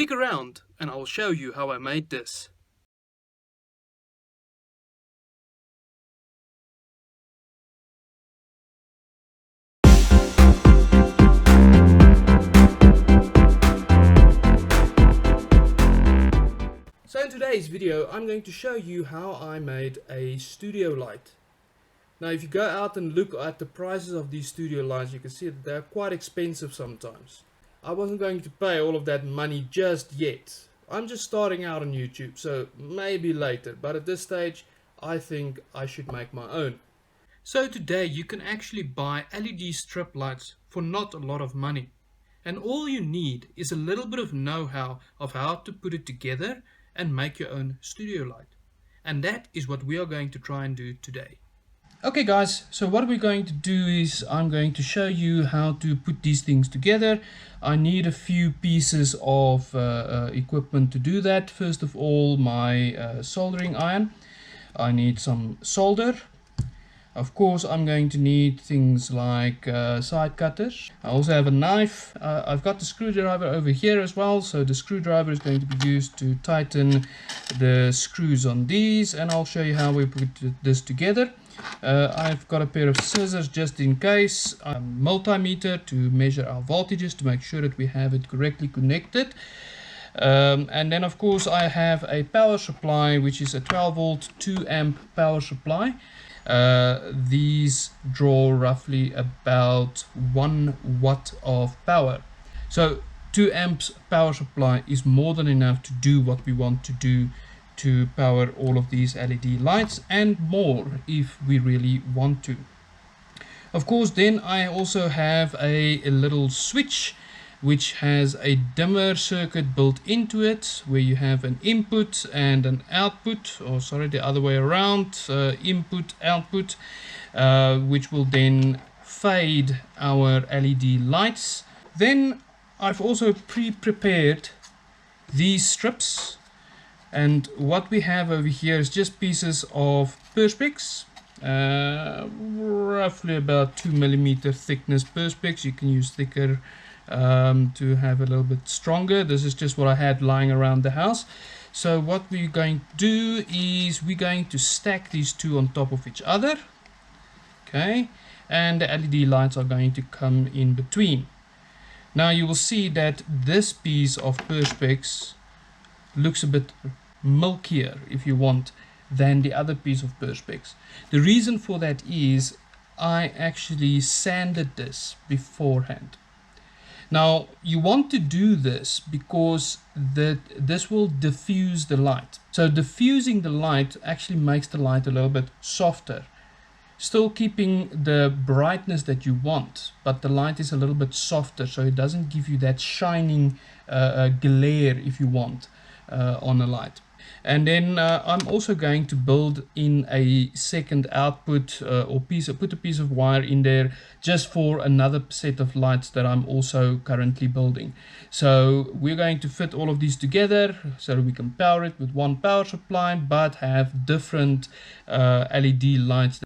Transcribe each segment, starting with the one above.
Stick around and I'll show you how I made this. So in today's video I'm going to show you how I made a studio light. Now if you go out and look at the prices of these studio lights, you can see that they're quite expensive sometimes. I wasn't going to pay all of that money just yet. I'm just starting out on YouTube, so maybe later, but at this stage I think I should make my own. So today you can actually buy LED strip lights for not a lot of money. And all you need is a little bit of know-how of how to put it together and make your own studio light. And that is what we are going to try and do today. Okay guys, so what we're going to do is I'm going to show you how to put these things together. I need a few pieces of equipment to do that. First of all, my soldering iron. I need some solder. Of course, I'm going to need things like side cutters. I also have a knife. I've got the screwdriver over here as well. So the screwdriver is going to be used to tighten the screws on these. And I'll show you how we put this together. I've got a pair of scissors just in case. A multimeter to measure our voltages to make sure that we have it correctly connected. And then of course I have a power supply, which is a 12 volt 2 amp power supply. These draw roughly about 1 watt of power. So 2 amps power supply is more than enough to do what we want to do to power all of these LED lights and more if we really want to. Of course, then I also have a little switch which has a dimmer circuit built into it, where you have an input and an output, or sorry, the other way around, input, output, which will then fade our LED lights. Then I've also pre-prepared these strips, and what we have over here is just pieces of perspex, roughly about 2 millimeter thickness perspex. You can use thicker to have a little bit stronger. This is just what I had lying around the house. So what we're going to do is we're going to stack these two on top of each other. Okay, and the LED lights are going to come in between. Now you will see that this piece of perspex looks a bit milkier, if you want, than the other piece of perspex. The reason for that is I actually sanded this beforehand. Now you want to do this because this will diffuse the light. So diffusing the light actually makes the light a little bit softer, still keeping the brightness that you want, but the light is a little bit softer, so it doesn't give you that shining glare, if you want, on a light. And then I'm also going to build in a second output or put a piece of wire in there just for another set of lights that I'm also currently building. So we're going to fit all of these together so that we can power it with one power supply, but have different LED lights.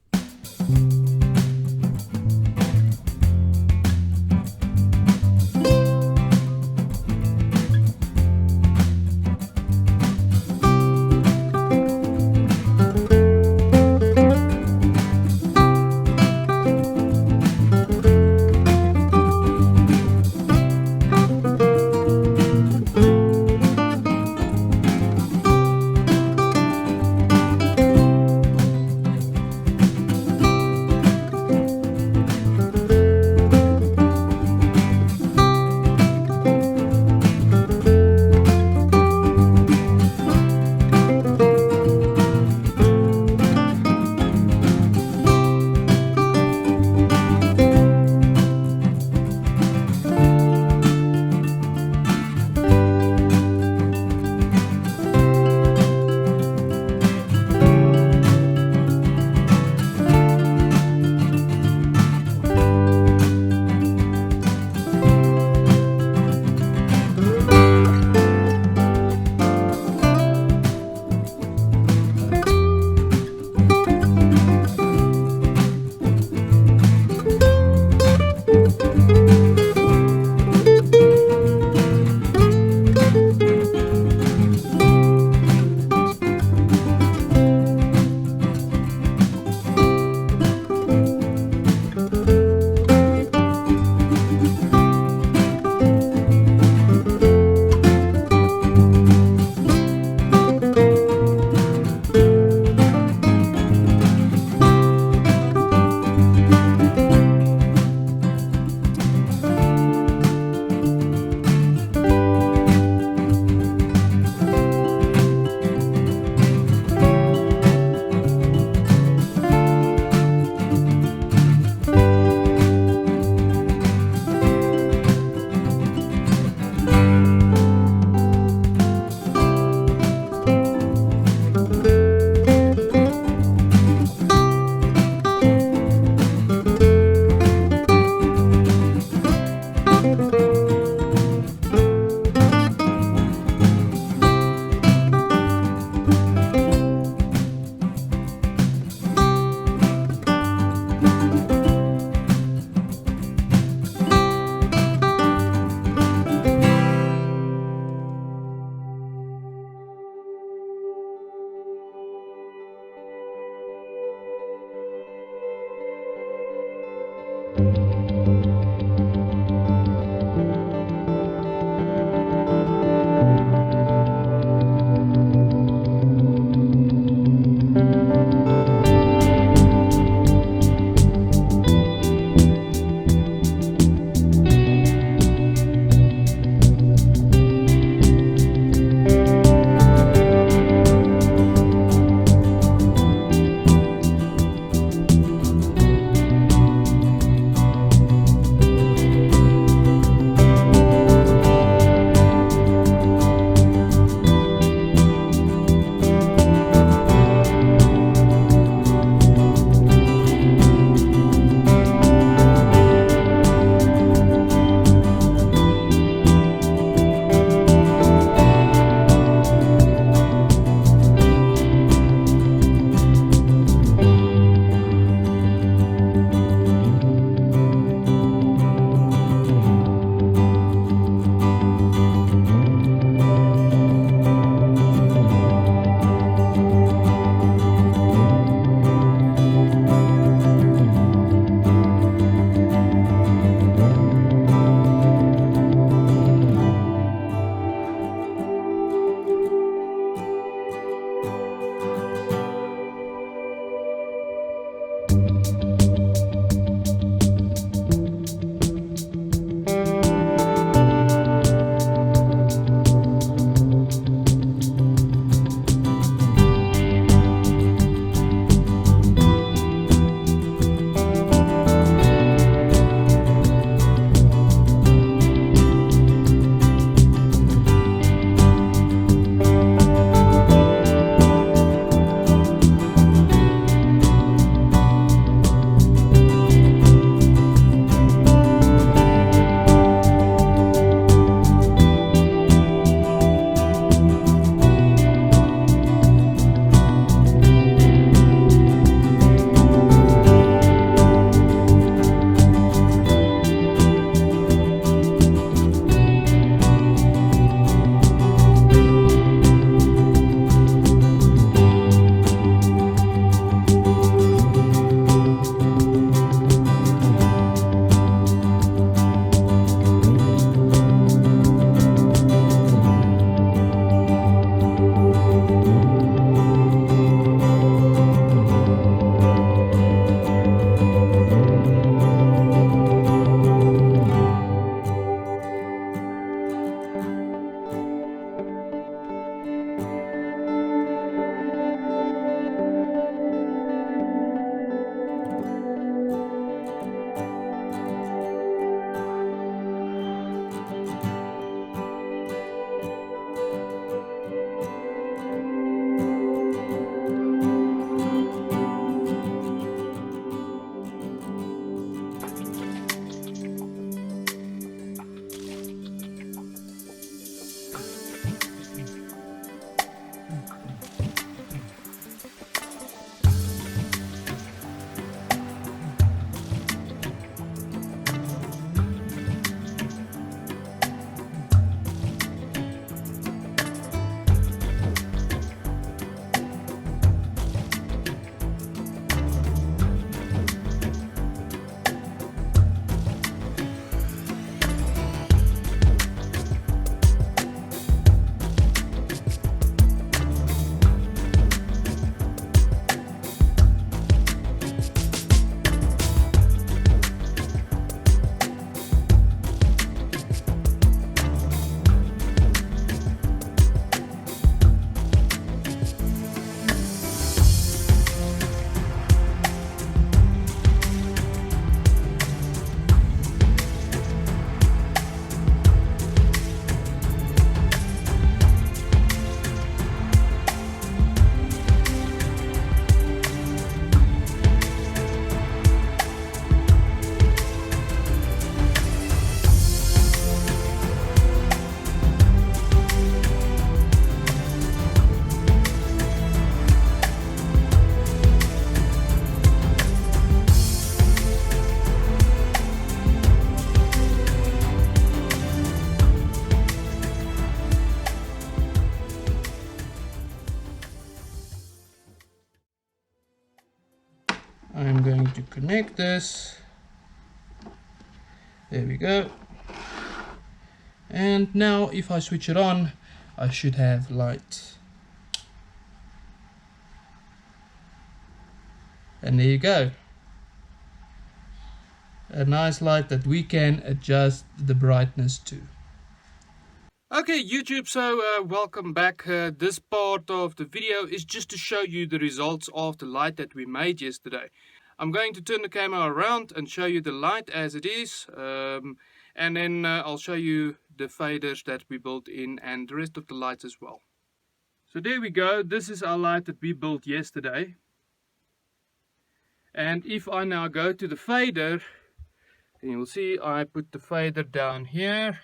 going to connect this. There we go. And now if I switch it on, I should have light. And there you go. A nice light that we can adjust the brightness to. Okay YouTube, so welcome back. This part of the video is just to show you the results of the light that we made yesterday. I'm going to turn the camera around and show you the light as it is, and then I'll show you the faders that we built in and the rest of the lights as well. So there we go, this is our light that we built yesterday. And if I now go to the fader, you'll see I put the fader down here.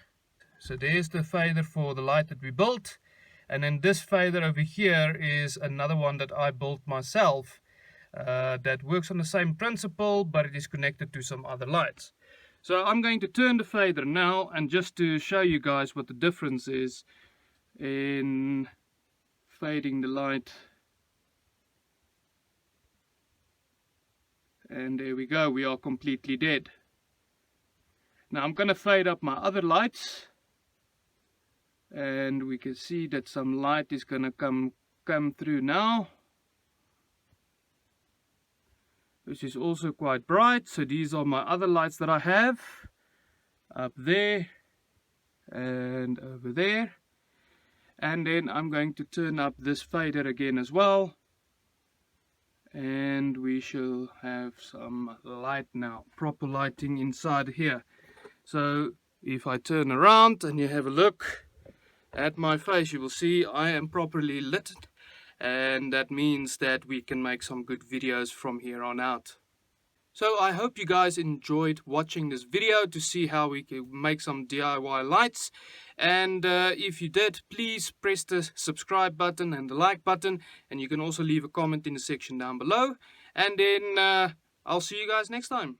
So there's the fader for the light that we built, and then this fader over here is another one that I built myself, that works on the same principle, but it is connected to some other lights. So I'm going to turn the fader now, and just to show you guys what the difference is in fading the light. And there we go, we are completely dead. Now I'm going to fade up my other lights, and we can see that some light is going to come through now. This is also quite bright. So these are my other lights that I have up there and over there. And then I'm going to turn up this fader again as well, and we shall have some light now, proper lighting inside here. So if I turn around and you have a look at my face, you will see I am properly lit, and that means that we can make some good videos from here on out. So I hope you guys enjoyed watching this video to see how we can make some DIY lights, and if you did, please press the subscribe button and the like button, and you can also leave a comment in the section down below, and then I'll see you guys next time.